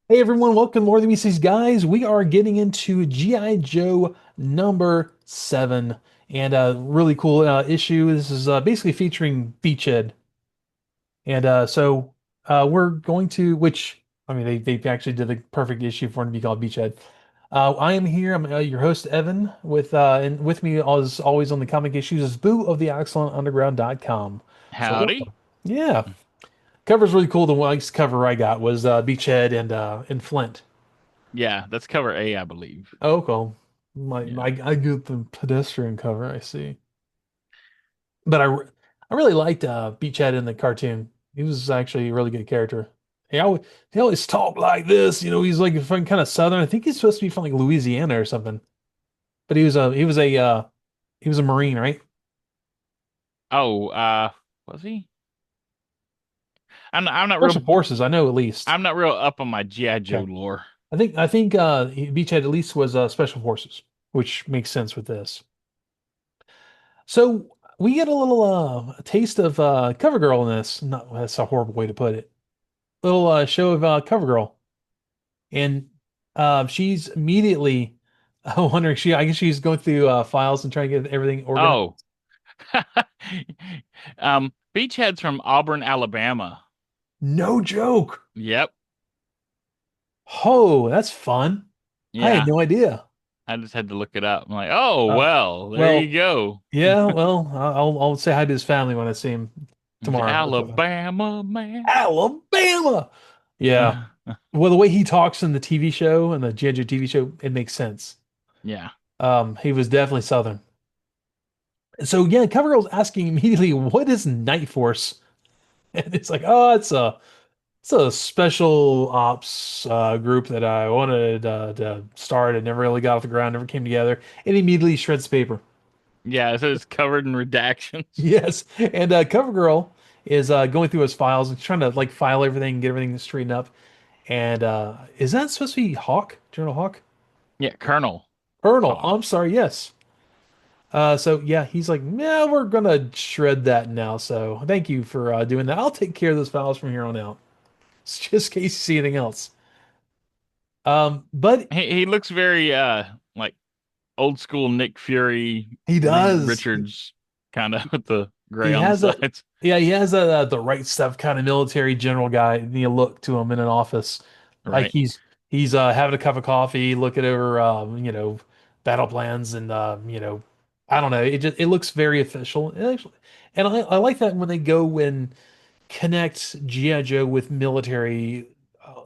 Hey everyone, welcome to Morethanmeetstheseguys. We are getting into G.I. Joe number 7 and a really cool issue. This is basically featuring Beachhead. And we're going to, which, I mean, they actually did a perfect issue for him to be called Beachhead. I am here. I'm your host, Evan, and with me, as always, on the comic issues is Boo of the AxonUnderground.com. So, Howdy. welcome. Yeah, cover's really cool. The last cover I got was Beachhead and Flint. Yeah, that's cover A, I believe. Oh, cool. My Yeah. I get the pedestrian cover, I see. But I really liked Beachhead in the cartoon. He was actually a really good character. He always talked like this, he's like from kind of southern. I think he's supposed to be from like Louisiana or something. But he was a Marine, right? Oh, was he? I'm not Special real Forces, I know at least. I'm not real up on my G.I. Joe Okay. lore. I think Beachhead at least was Special Forces, which makes sense with this. So we get a little taste of CoverGirl in this. Not That's a horrible way to put it. Little show of CoverGirl, and she's immediately wondering. I guess she's going through files and trying to get everything organized. Oh. Beachhead's from Auburn, Alabama. No joke. Yep. Oh, that's fun. I had Yeah. no idea. I just had to look it up. I'm like, oh, Uh, well, there you well, go. yeah. Well, I'll say hi to his family when I see him tomorrow or something. Alabama man. Alabama. Yeah. Well, the way he talks in the TV show and the G.I. Joe TV show, it makes sense. Yeah. He was definitely Southern. So yeah, CoverGirl's asking immediately, "What is Night Force?" And it's like, "Oh, it's a special ops group that I wanted to start and never really got off the ground, never came together." And immediately shreds paper. Yeah, so it's covered in redactions. Yes, and CoverGirl is going through his files and trying to like file everything, get everything straightened up. And is that supposed to be Hawk, General Hawk? Yeah, Colonel Colonel. Hawk. I'm sorry. Yes. So yeah, he's like, yeah, we're gonna shred that now. So thank you for doing that. I'll take care of those files from here on out. It's just in case you see anything else. But He looks very like old school Nick Fury, he Reed does. Richards, kind of with the gray He on the has a sides. Yeah, he has a the right stuff kind of military general guy. Look to him in an office, like Right. he's having a cup of coffee, looking over battle plans and I don't know. It looks very official. And I like that when they go and connect G.I. Joe with military,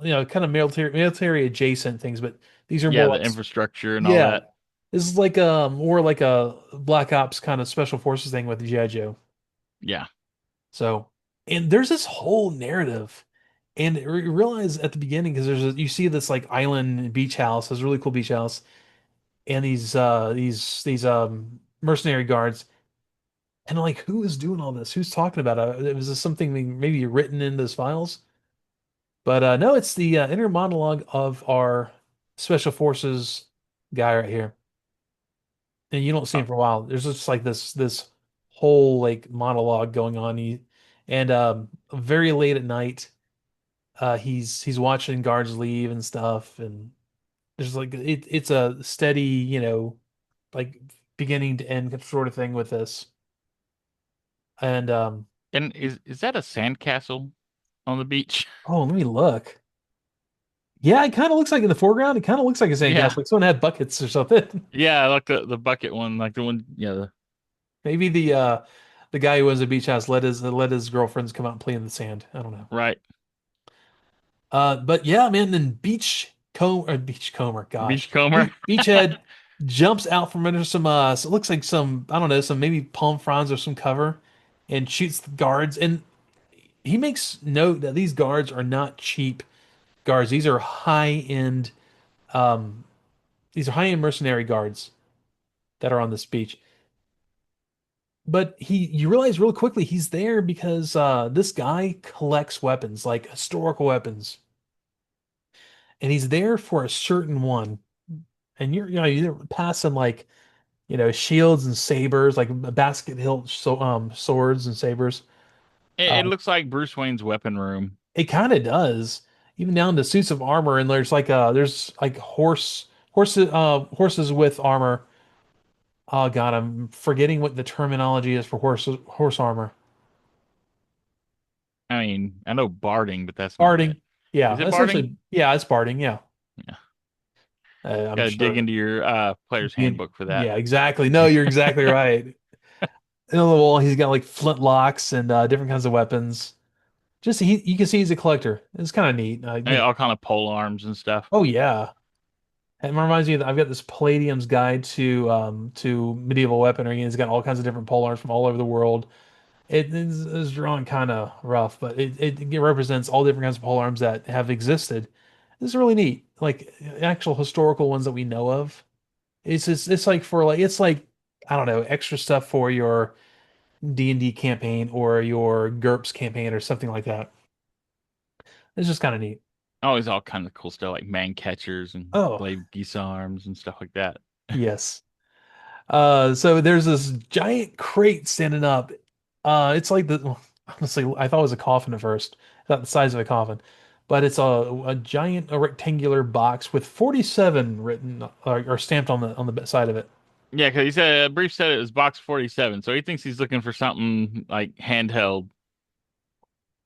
kind of military adjacent things, but these are more Yeah, like, the infrastructure and all yeah, that. this is like more like a Black Ops kind of special forces thing with G.I. Joe. Yeah. So, and there's this whole narrative, and you realize at the beginning because you see this like island beach house, this really cool beach house, and these mercenary guards, and like who is doing all this? Who's talking about it? Was this something maybe written in those files? But no, it's the inner monologue of our special forces guy right here, and you don't see Oh, him for a while. There's just like this whole like monologue going on. And very late at night, he's watching guards leave and stuff, and there's like it's a steady, like beginning to end sort of thing with this. And and is that a sandcastle on the beach? oh, let me look. Yeah, it kind of looks like in the foreground. It kind of looks like a sandcastle, Yeah. like someone had buckets or something. Yeah, like the bucket one, like the one, yeah, Maybe the guy who owns a beach house let his girlfriends come out and play in the sand. I don't know. right. But yeah, man, then Beachcomber, gosh. Beachcomber. Beachhead jumps out from under some so it looks like some, I don't know, some maybe palm fronds or some cover and shoots the guards. And he makes note that these guards are not cheap guards. Um these are high-end mercenary guards that are on this beach. But you realize real quickly he's there because this guy collects weapons, like historical weapons. And he's there for a certain one. And you're passing like, shields and sabers, like basket hilt swords and sabers. It Um, looks like Bruce Wayne's weapon room. it kind of does. even down to suits of armor, and there's like horses with armor. Oh God, I'm forgetting what the terminology is for horse armor. I mean, I know barding, but that's not it. Barding. Is Yeah, it barding? essentially, yeah, it's barding. Yeah, Yeah. I'm Gotta dig sure. into your player's handbook for that. Yeah, exactly. No, you're exactly right. In the wall, he's got like flintlocks and different kinds of weapons. Just you can see he's a collector. It's kind of neat. I mean, all kind of pole arms and stuff. Oh yeah. It reminds me that I've got this Palladium's Guide to medieval weaponry, and it's got all kinds of different polearms from all over the world. It's drawn kind of rough, but it represents all different kinds of polearms that have existed. This is really neat, like actual historical ones that we know of. It's like for like it's like I don't know, extra stuff for your D&D campaign or your GURPS campaign or something like that. It's just kind of neat. Always all kind of cool stuff like man catchers and Oh, blade geese arms and stuff like that. yes. So there's this giant crate standing up. It's like honestly, I thought it was a coffin at first, about the size of a coffin, but it's a giant, a rectangular box with 47 written or stamped on the side of it. Yeah, because he said Brief said it was box 47, so he thinks he's looking for something like handheld,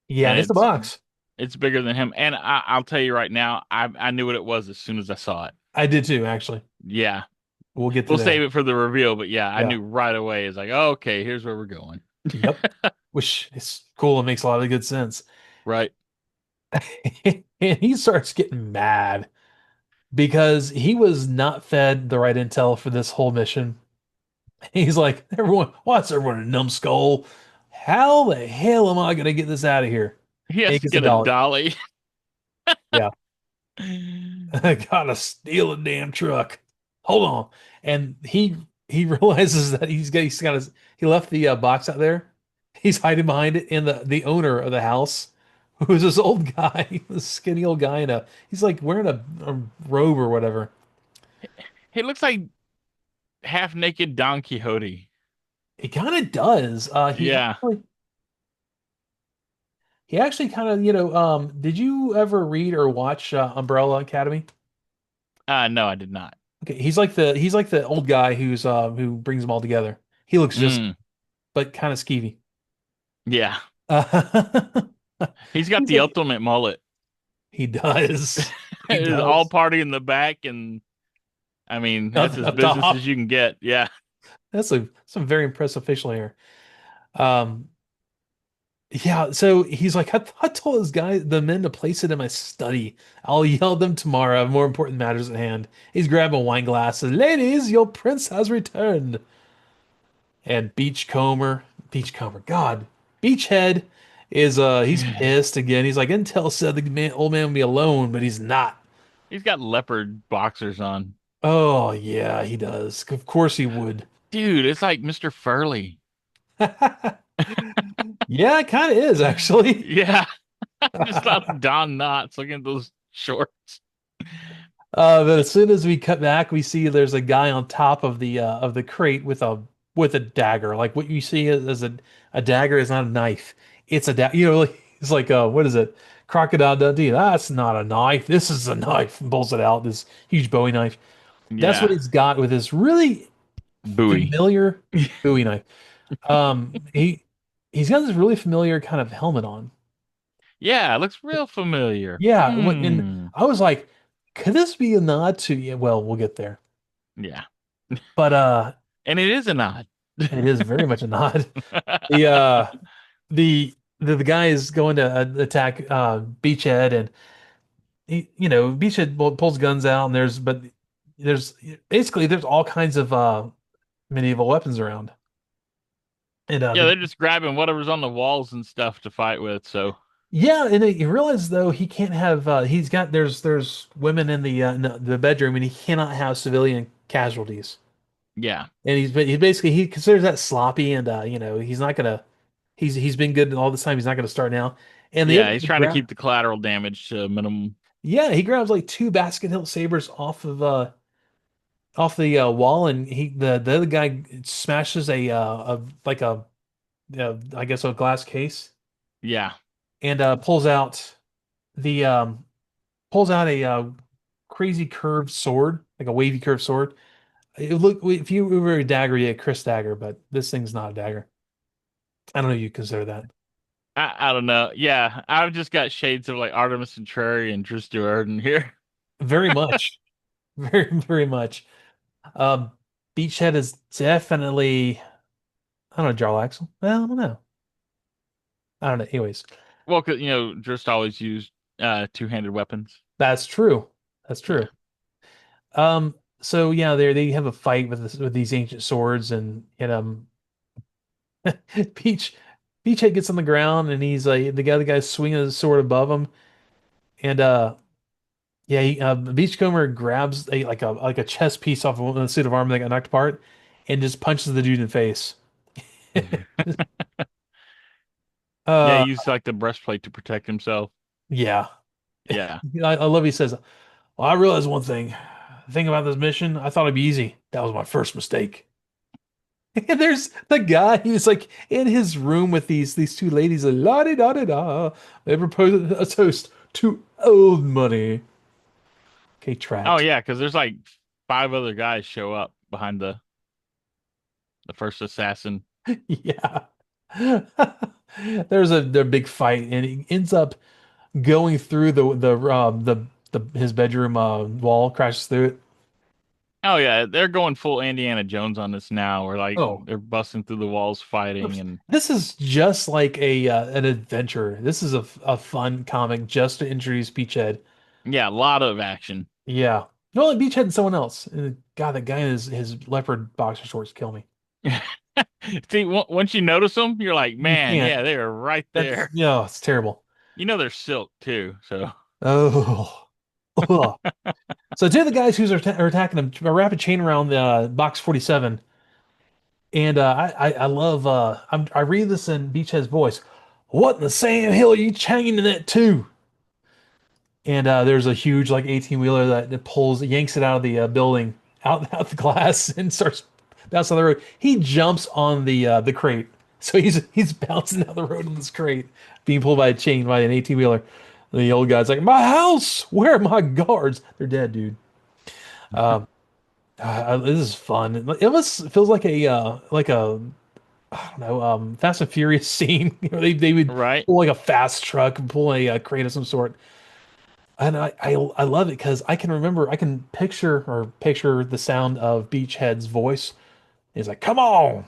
Yeah, and and it's a box. it's bigger than him. And I'll tell you right now, I knew what it was as soon as I saw it. I did too, actually. Yeah, We'll get to we'll that. save it for the reveal, but yeah, I Yeah. knew right away. It's like, oh, okay, here's where we're going. Yep. Which is cool and makes a lot of good sense. Right. And he starts getting mad because he was not fed the right intel for this whole mission. He's like, everyone, what's everyone a numbskull? How the hell am I gonna get this out of here? He And he has to gets a get a dolly. dolly. Yeah. I gotta steal a damn truck. Hold on. And he realizes that he left the box out there. He's hiding behind it, and the owner of the house, who's this old guy, this skinny old guy, he's like wearing a robe or whatever. He looks like half naked Don Quixote. He kind of does. Yeah. He actually kind of, did you ever read or watch Umbrella Academy? No, I did not. Okay, he's like the old guy who brings them all together. He looks just Mm, but kind of skeevy. yeah. Uh, He's got he's the like ultimate mullet. he does. He It's all does. party in the back, and I mean, that's Nothing as up business top. as you can get. Yeah. That's some very impressive facial hair. Um, yeah, so he's like, I told the men to place it in my study. I'll yell at them tomorrow. I have more important matters at hand. He's grabbing a wine glass and, ladies, your prince has returned. And God, Beachhead is he's pissed again. He's like, Intel said old man would be alone, but he's not. He's got leopard boxers on. Oh yeah, he does. Of course he would. Dude, it's like Mr. Furley. Yeah, it kind of is actually. Yeah. I just thought Don Knotts looking at those shorts. But as soon as we cut back, we see there's a guy on top of the crate with a dagger. Like what you see as a dagger is not a knife. It's a dagger. Like, it's like what is it? Crocodile Dundee. That's not a knife. This is a knife. And pulls it out. This huge Bowie knife. That's what Yeah. he's got with this really Bowie. familiar Bowie knife. He's got this really familiar kind of helmet on. Yeah, it looks real familiar. Yeah, and Hmm. I was like, could this be a nod to? Yeah, well, we'll get there. Yeah. But And it is a nod. it is very much a nod. The uh the guy is going to attack Beachhead, and Beachhead pulls guns out, and there's basically there's all kinds of medieval weapons around. And Yeah, they're just grabbing whatever's on the walls and stuff to fight with. So, yeah, and he realizes though he can't have there's women in the bedroom, and he cannot have civilian casualties. yeah. And he basically he considers that sloppy, and he's not gonna he's been good all this time. He's not gonna start now. And the other Yeah, he's guy trying to keep the collateral damage to a minimum. yeah, he grabs like two basket hilt sabers off the wall, and the other guy smashes I guess a glass case, Yeah. and pulls out the pulls out a crazy curved sword, like a wavy curved sword. It look if you were a dagger, yeah, Chris dagger, but this thing's not a dagger. I don't know if you consider that. I don't know. Yeah, I've just got shades of like Artemis Centrari and Drew Stewart in here. Very much, very much. Um, Beachhead is definitely, I don't know, Jarl Axle. Well, I don't know. I don't know. Anyways, Well, 'cause, just always used two-handed weapons. that's true. That's Yeah. true. So yeah, they have a fight with with these ancient swords, and Peach Beachhead gets on the ground, and he's like the guy's swinging his sword above him, and yeah, Beachcomber grabs a chest piece off of the suit of armor that got knocked apart, and just punches the dude in the face. Yeah, Uh, he used like the breastplate to protect himself. yeah, Yeah. I love he says, "Well, I realized one thing. The thing about this mission, I thought it'd be easy. That was my first mistake." And there's the guy who's like in his room with these two ladies, la di da di da. They propose a toast to old money. Okay, Oh tracks. yeah, because there's like five other guys show up behind the first assassin. Yeah. There's their big fight, and he ends up going through the his bedroom wall, crashes through it. Oh yeah, they're going full Indiana Jones on this now. Where like Oh, they're busting through the walls fighting and this is just like a an adventure. This is a fun comic just to introduce Beachhead. yeah, a lot of action. Yeah. No, like Beachhead and someone else. God, that guy in his leopard boxer shorts kill me. See, once you notice them, you're like, You man, can't. yeah, they are right That's there. yeah, it's terrible. They're silk too, so Oh. Ugh. So two of the guys are attacking him a rapid chain around the box 47. And I love I read this in Beachhead's voice. What in the Sam Hill are you chaining that to? And there's a huge like 18 wheeler that pulls yanks it out of the building out the glass and starts bouncing on the road. He jumps on the crate, so he's bouncing down the road on this crate, being pulled by a chain by an 18 wheeler. The old guy's like, "My house, where are my guards? They're dead, dude." Um, this is fun. It almost feels like a I don't know, Fast and Furious scene. They would right. pull like a fast truck and pull a crate of some sort. And I love it because I can picture the sound of Beachhead's voice. He's like, "Come on!"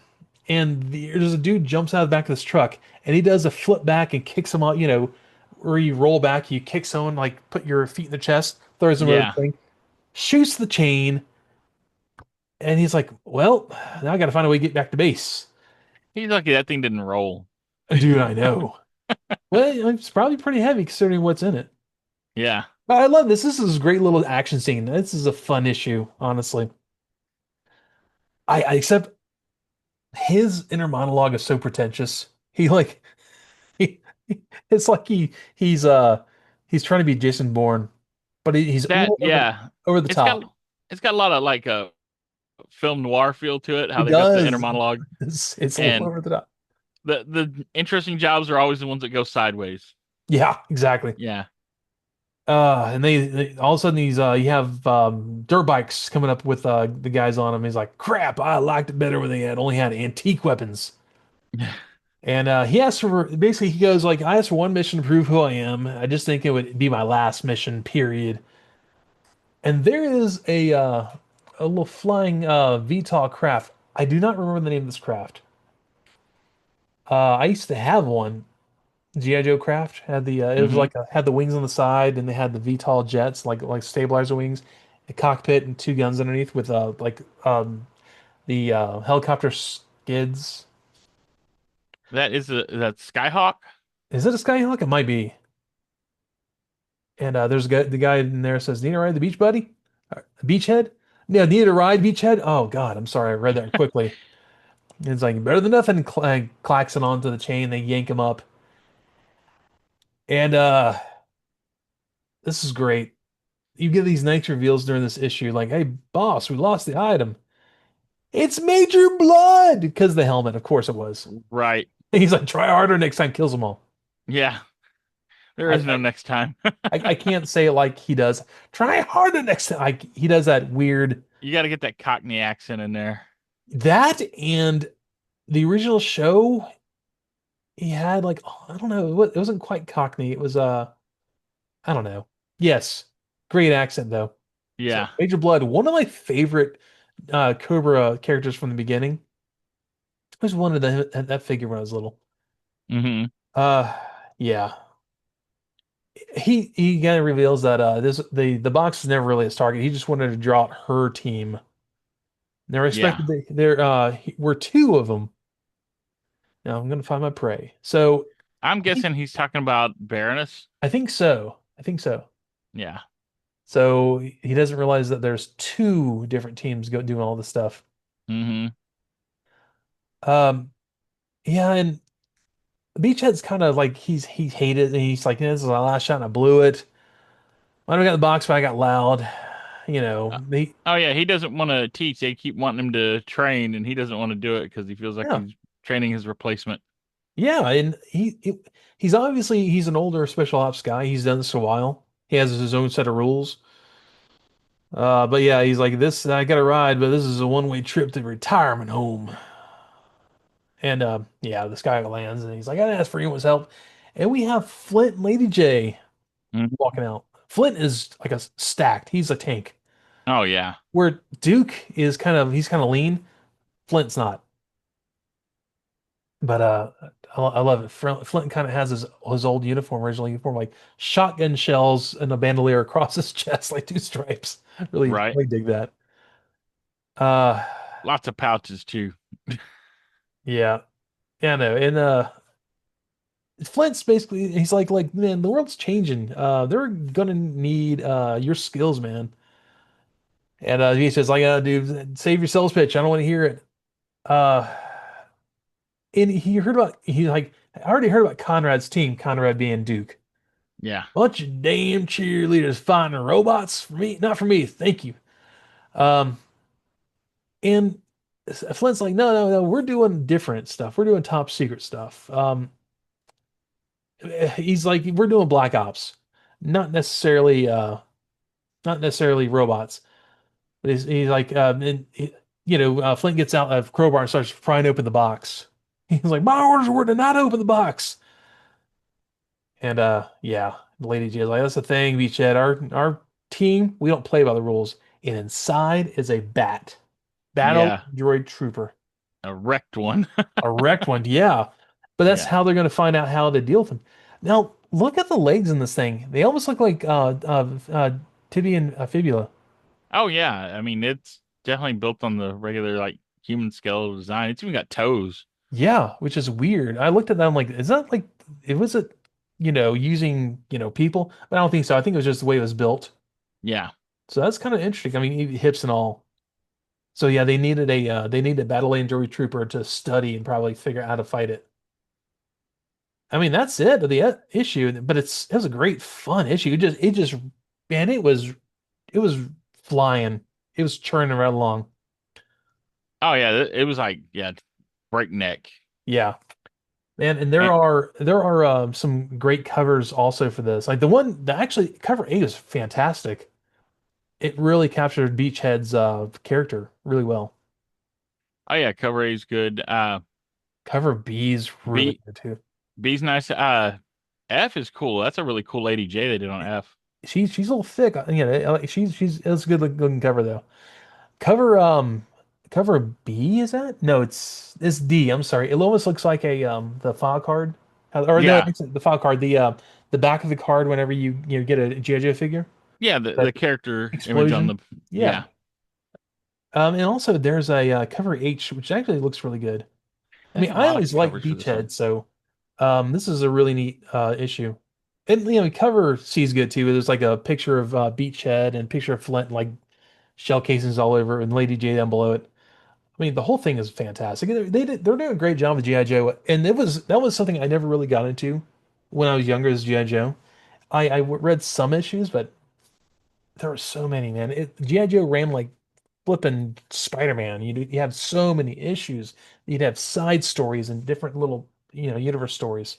And there's a dude jumps out of the back of this truck, and he does a flip back and kicks him out. Where you roll back, you kick someone, like put your feet in the chest, throws them over the Yeah, thing, shoots the chain, and he's like, "Well, now I got to find a way to get back to base." he's lucky that thing didn't roll. Dude, I know. Well, it's probably pretty heavy considering what's in it. Yeah, But I love this. This is a great little action scene. This is a fun issue, honestly. I except his inner monologue is so pretentious. He like he, it's like he's trying to be Jason Bourne, but he's that yeah, over the it's got top. it's got a lot of like a film noir feel to it. How He they got the inner does. monologue It's a little and over the top. the interesting jobs are always the ones that go sideways. Yeah, exactly. Yeah. And they all of a sudden you have dirt bikes coming up with the guys on them. He's like, "Crap, I liked it better when they had only had antique weapons." And he asks for basically he goes like, "I asked for one mission to prove who I am. I just think it would be my last mission, period." And there is a little flying VTOL craft. I do not remember the name of this craft. I used to have one. GI Joe craft had the it was Hmm. like had the wings on the side and they had the VTOL jets like stabilizer wings, a cockpit and two guns underneath with the helicopter skids. That Skyhawk. Is it a Skyhawk? It might be. And there's the guy in there says, "Need to ride the beach, buddy? Beachhead? Yeah, need to ride Beachhead? Oh God, I'm sorry, I read that quickly." And it's like better than nothing. Clacks it onto the chain. They yank him up, and this is great. You get these nice reveals during this issue, like, "Hey, boss, we lost the item. It's Major Blood!" Because the helmet, of course it was. Right. And he's like, "Try harder next time," kills them all. Yeah. There I, is no next time. I can't say it like he does. Try harder next time. He does that weird You got to get that Cockney accent in there. that and the original show. He had like oh, I don't know. It wasn't quite Cockney. It was I don't know. Yes, great accent though. So Yeah. Major Blood, one of my favorite Cobra characters from the beginning. I always wanted that figure when I was little. Hmm. Uh, yeah. He kind of reveals that the box is never really his target. He just wanted to draw out her team. They're Yeah. expected there were two of them. Now I'm gonna find my prey. So I'm guessing he's talking about Baroness. I think so. I think so. Yeah. So he doesn't realize that there's two different teams go doing all this stuff. Hmm. Um, yeah, and Beachhead's kind of like he hated it, and he's like, this is my last shot and I blew it. When I got the box, but I got loud. You Uh, know, they oh yeah, he doesn't want to teach. They keep wanting him to train, and he doesn't want to do it because he feels like yeah. he's training his replacement. Yeah, and he's obviously he's an older special ops guy. He's done this a while. He has his own set of rules. But yeah, he's like this. I got a ride, but this is a one-way trip to retirement home. And yeah, this guy lands, and he's like, I didn't ask for anyone's help. And we have Flint and Lady J Mhm. walking out. Flint is like a stacked. He's a tank. Oh yeah, Where Duke is he's kind of lean. Flint's not. But I love it. Flint kind of has his old uniform, original uniform, like shotgun shells and a bandolier across his chest, like two stripes. Really, right. really dig that. Uh, Lots of pouches too. yeah, yeah, I know. And Flint's basically he's like man, the world's changing. They're gonna need your skills, man. And he says like, dude, save your sales pitch. I don't want to hear it. Uh, and he like I already heard about Conrad's team, Conrad being Duke. Yeah, Bunch of damn cheerleaders fighting robots for me, not for me. Thank you. Um, and Flint's like, no, we're doing different stuff. We're doing top secret stuff. He's like, we're doing black ops, not necessarily, not necessarily robots. But he's like, Flint gets out of crowbar and starts prying open the box. He's like, my orders were to not open the box. And yeah, the Lady G is like, that's the thing, Beachhead. Our team, we don't play by the rules. And inside is a bat. Battle yeah, droid trooper. a wrecked one. A wrecked one, yeah. But that's Yeah. how they're gonna find out how to deal with them. Now, look at the legs in this thing. They almost look like tibia and fibula. Oh yeah. I mean, it's definitely built on the regular like human skeletal design. It's even got toes. Yeah, which is weird. I looked at that, I'm like, is that like it was it, using, people? But I don't think so. I think it was just the way it was built. Yeah. So that's kind of interesting. I mean, even hips and all. So yeah, they needed a battle android trooper to study and probably figure out how to fight it. I mean, that's it, the issue, but it was a great fun issue. It just man, it was flying. It was churning right along. Oh yeah. It was like yeah, breakneck. Yeah. Man, and And, there are some great covers also for this. Like the actually cover A is fantastic. It really captured Beachhead's character really well. oh yeah, cover A is good. Cover B is really B good too. B's nice. F is cool. That's a really cool Lady J they did on F. She's a little thick. She's it's a good looking cover though. Cover cover B is that? No, it's D. I'm sorry. It almost looks like a the file card. Or no, Yeah. it's the file card. The back of the card whenever you get a GI Joe figure. Yeah, the That character image on the explosion. Yeah. yeah. And also there's a cover H, which actually looks really good. I There's mean, a I lot of always like covers for this Beachhead, one. so this is a really neat issue. And cover C is good too. There's like a picture of Beachhead and a picture of Flint, like shell casings all over, and Lady J down below it. I mean, the whole thing is fantastic. They're doing a great job with GI Joe, and that was something I never really got into when I was younger as GI Joe. I read some issues, but there were so many, man. GI Joe ran like flipping Spider-Man. You have so many issues. You'd have side stories and different little universe stories.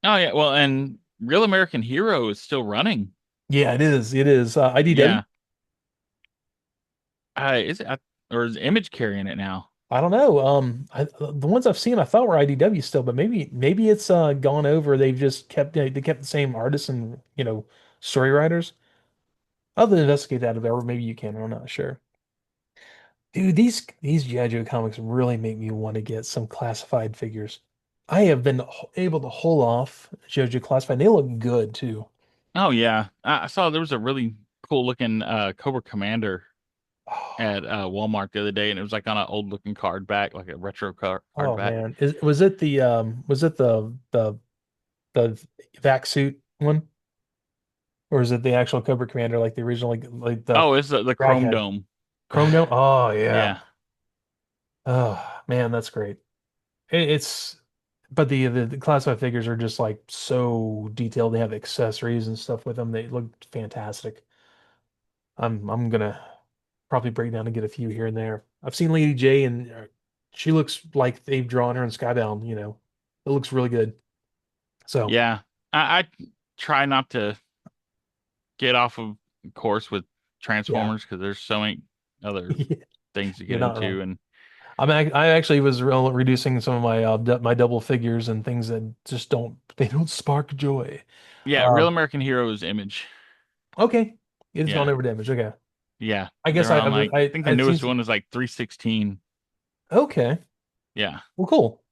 Oh yeah, well, and Real American Hero is still running. Yeah, it is. It is. IDW. Yeah. Is it, or is Image carrying it now? I don't know. The ones I've seen I thought were IDW still, but maybe it's gone over. They've just kept they kept the same artists and story writers. I'll investigate that, or maybe you can. I'm not sure. Dude, these GI Joe comics really make me want to get some classified figures. I have been able to hold off JoJo classified. They look good too. Oh yeah. I saw there was a really cool looking Cobra Commander at Walmart the other day, and it was like on an old looking card back, like a retro card Oh back. man, was it the vac suit one, or is it the actual Cobra Commander like the original like the Oh, it's the Chrome Raghead Dome. Chrome Dome? Oh yeah. Yeah. Oh man, that's great. It's but the classified figures are just like so detailed. They have accessories and stuff with them. They look fantastic. I'm gonna probably break down and get a few here and there. I've seen Lady J and she looks like they've drawn her in Skybound, It looks really good. So, Yeah. I try not to get off of course with yeah. Transformers because there's so many other things to You're get not wrong. into. And I actually was reducing some of my my double figures and things that just don't spark joy. yeah, Real Um, American Hero is Image. okay. It's gone Yeah. over damage. Okay. Yeah. I guess They're on like, I think the I'd seen newest some. one is like 316. Okay. Yeah. Well, cool.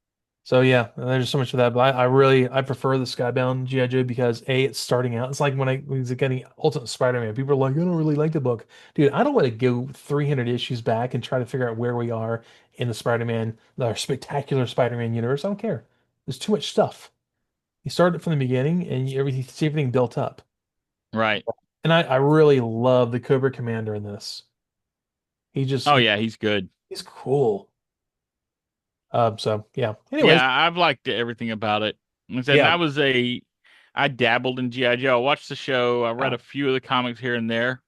So yeah, there's so much of that, but I prefer the Skybound GI Joe because A, it's starting out. It's like when was getting Ultimate Spider-Man. People are like, I don't really like the book. Dude, I don't want to go 300 issues back and try to figure out where we are in the spectacular Spider-Man universe. I don't care. There's too much stuff. You start it from the beginning and everything see everything built up. Right. And I really love the Cobra Commander in this. Oh yeah, he's good. He's cool. So yeah. Anyways, Yeah, I've liked everything about it. Like I said, and yeah. I dabbled in GI Joe. I watched the show. I read Yeah. a few of the comics here and there,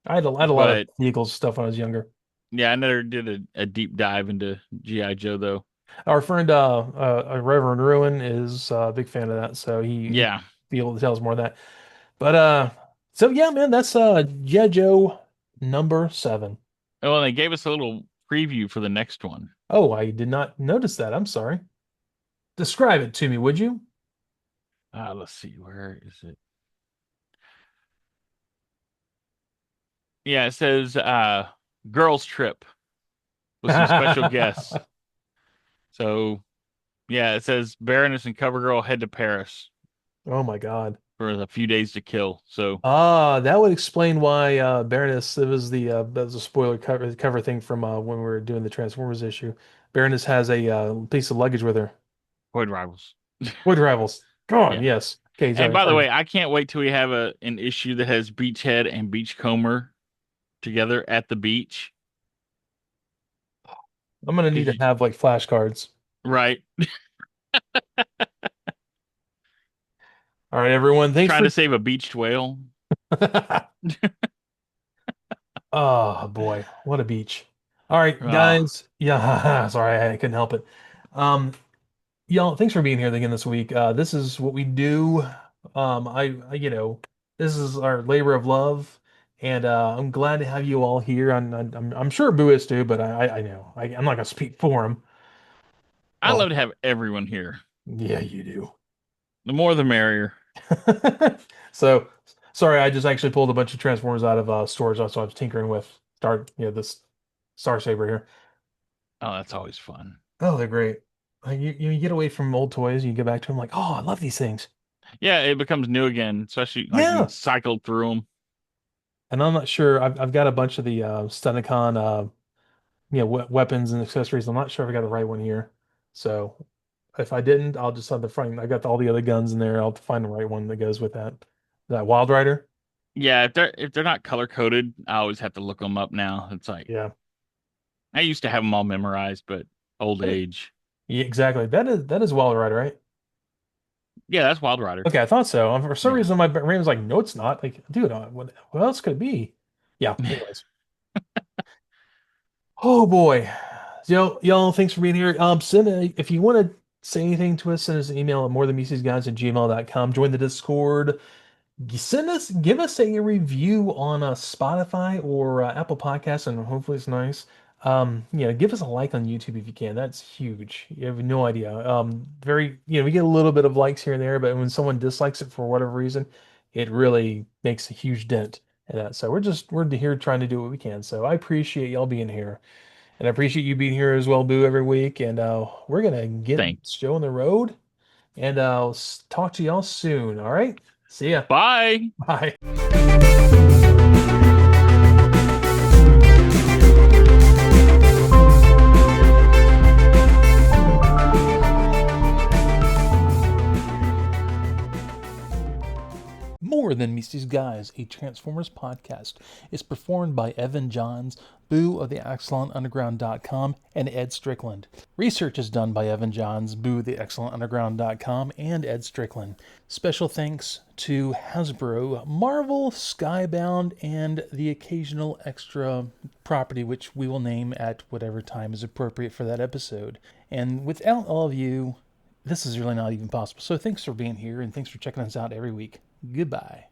I had a lot of but vehicles stuff when I was younger. yeah, I never did a deep dive into GI Joe though. Our friend Reverend Ruin is a big fan of that, so he Yeah. be able to tell us more of that. But so yeah, man, that's GI Joe #7. Oh, and they gave us a little preview for the next one. Oh, I did not notice that. I'm sorry. Describe it to me, would you? Let's see, where is it? Yeah, it says girls trip with some special guests. So yeah, it says Baroness and CoverGirl head to Paris Oh my God. for a few days to kill. So Ah, that would explain why Baroness, that was a spoiler cover thing from when we were doing the Transformers issue. Baroness has a piece of luggage with her. Void Rivals. Wood Rivals. Come on, Yeah. yes. Okay, And sorry, by the sorry. way, I can't wait till we have an issue that has Beachhead and Beachcomber together at the beach. I'm gonna need Because to have like flashcards. right, All right, everyone. Thanks trying for to save a beached whale. Oh boy, what a beach. All right, Oh, guys. Yeah, sorry, I couldn't help it. Um, y'all, thanks for being here again this week. This is what we do. This is our labor of love, and I'm glad to have you all here. I'm sure Boo is too, but I know I'm not gonna speak for him. I Oh, love to have everyone here. yeah, you do. The more the merrier. So sorry, I just actually pulled a bunch of Transformers out of storage. That's what I was tinkering with. This Star Saber here. Oh, that's always fun. Oh, they're great. You get away from old toys, and you get back to them like, oh, I love these things. Yeah, it becomes new again, especially like we Yeah. cycled through them. And I'm not sure. I've got a bunch of the Stunticon weapons and accessories. I'm not sure if I got the right one here. So if I didn't, I'll just have the front. I got all the other guns in there. I'll have to find the right one that goes with that. That Wild Rider. Yeah, if they're not color coded, I always have to look them up now. It's like Yeah. I used to have them all memorized, but old age. Yeah, exactly. That is Wild Rider, right? Yeah, that's Wild Rider. Okay, I thought so. For some Yeah. reason, my brain was like, no, it's not. Like, dude, what else could it be? Yeah. Anyways. Oh boy. Y'all, thanks for being here. Send if you want to say anything to us, send us an email at morethanmeetstheseguys@gmail.com. Join the Discord. Give us a review on Spotify or Apple Podcasts, and hopefully it's nice. Give us a like on YouTube if you can. That's huge. You have no idea. We get a little bit of likes here and there, but when someone dislikes it for whatever reason, it really makes a huge dent in that. So we're here trying to do what we can. So I appreciate y'all being here, and I appreciate you being here as well, Boo, every week. And we're gonna get Thank. this show on the road, and I'll talk to y'all soon. All right, see ya. Bye. Bye. More Than Meets These Guys, a Transformers podcast, is performed by Evan Johns, Boo of the ExcellentUnderground.com, and Ed Strickland. Research is done by Evan Johns, Boo of the ExcellentUnderground.com, and Ed Strickland. Special thanks to Hasbro, Marvel, Skybound, and the occasional extra property, which we will name at whatever time is appropriate for that episode. And without all of you, this is really not even possible. So thanks for being here, and thanks for checking us out every week. Goodbye.